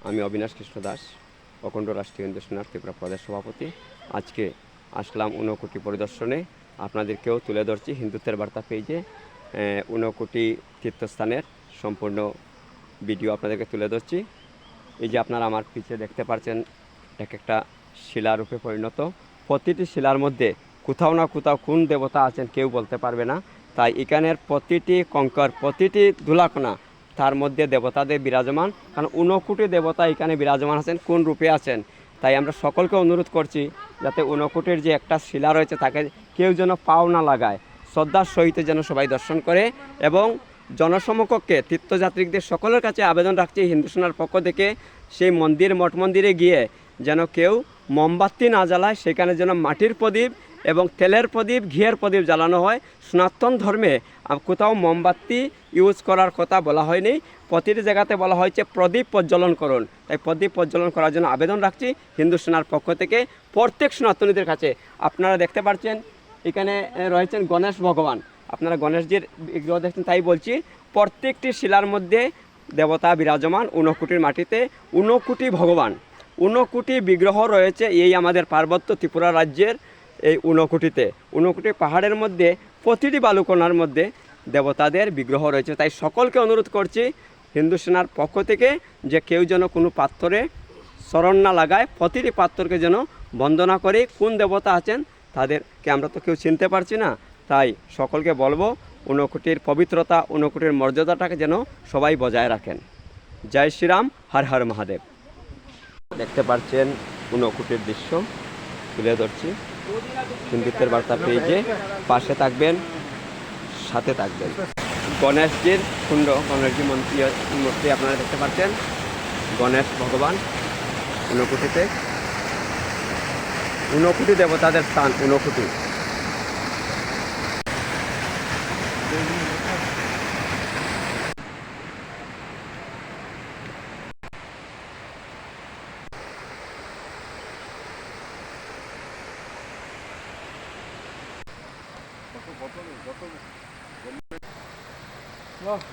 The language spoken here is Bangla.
আমি অবিনাশ কৃষ্ণ দাস, অখণ্ড রাষ্ট্রীয় হিন্দু সেনার ত্রিপুরা প্রদেশ সভাপতি। আজকে আসলাম ঊনকোটি পরিদর্শনে। আপনাদেরকেও তুলে ধরছি হিন্দুত্বের বার্তা পেজে ঊনকোটি তীর্থস্থানের সম্পূর্ণ ভিডিও আপনাদেরকে তুলে ধরছি। এই যে আপনারা আমার পিছিয়ে দেখতে পাচ্ছেন, এক একটা শিলারূপে পরিণত। প্রতিটি শিলার মধ্যে কোথাও না কোথাও কোন দেবতা আছেন কেউ বলতে পারবে না। তাই এখানের প্রতিটি কঙ্কর, প্রতিটি ধুলাকণা, তার মধ্যে দেবতাদের বিরাজমান। কারণ ঊনকোটি দেবতা এখানে বিরাজমান আছেন, কোন রূপে আছেন। তাই আমরা সকলকে অনুরোধ করছি যাতে ঊনকোটির যে একটা শিলা রয়েছে তাকে কেউ যেন পাও না লাগায়, শ্রদ্ধার সহিত যেন সবাই দর্শন করে। এবং জনসমকক্ষে তীর্থযাত্রীদের সকলের কাছে আবেদন রাখছি হিন্দু সেনার পক্ষ থেকে, সেই মঠ মন্দিরে গিয়ে যেন কেউ মোমবাতি না জ্বালায়, সেখানে যেন মাটির প্রদীপ এবং তেলের প্রদীপ, ঘিয়ের প্রদীপ জ্বালানো হয়। সনাতন ধর্মে কোথাও মোমবাতি ইউজ করার কথা বলা হয়নি, প্রতিটি জায়গাতে বলা হয়েছে প্রদীপ প্রজ্বলন করুন। তাই প্রদীপ প্রজ্বলন করার জন্য আবেদন রাখছি হিন্দু সেনার পক্ষ থেকে প্রত্যেক সনাতনীদের কাছে। আপনারা দেখতে পাচ্ছেন এখানে রয়েছেন গণেশ ভগবান। আপনারা গণেশজির বিগ্রহ দেখছেন, তাই বলছি প্রত্যেকটি শিলার মধ্যে দেবতা বিরাজমান। ঊনকোটির মাটিতে ঊনকোটি ভগবান, ঊনকোটি বিগ্রহ রয়েছে এই আমাদের পার্বত্য ত্রিপুরা রাজ্যের এই ঊনকোটিতে। ঊনকোটি পাহাড়ের মধ্যে প্রতিটি বালুকণার মধ্যে দেবতাদের বিগ্রহ রয়েছে। তাই সকলকে অনুরোধ করছি হিন্দু সেনার পক্ষ থেকে যে কেউ যেন কোনো পাত্রে শরণ না লাগায়, প্রতিটি পাত্রকে যেন বন্দনা করে। কোন দেবতা আছেন তাদেরকে আমরা তো কেউ চিনতে পারছি না। তাই সকলকে বলবো ঊনকোটির পবিত্রতা, ঊনকোটির মর্যাদাটাকে যেন সবাই বজায় রাখেন। জয় শ্রীরাম, হর হর মহাদেব। দেখতে পাচ্ছেন ঊনকোটির দৃশ্য তুলে ধরছি হিন্দুত্বের বার্তা পেজে। পাশে থাকবেন, সাথে থাকবেন। গণেশজির কুণ্ড, গণেশজি মূর্তি আপনারা দেখতে পাচ্ছেন। গণেশ ভগবান ঊনকোটিতে, ঊনকোটি দেবতাদের স্থান ঊনকোটি। কত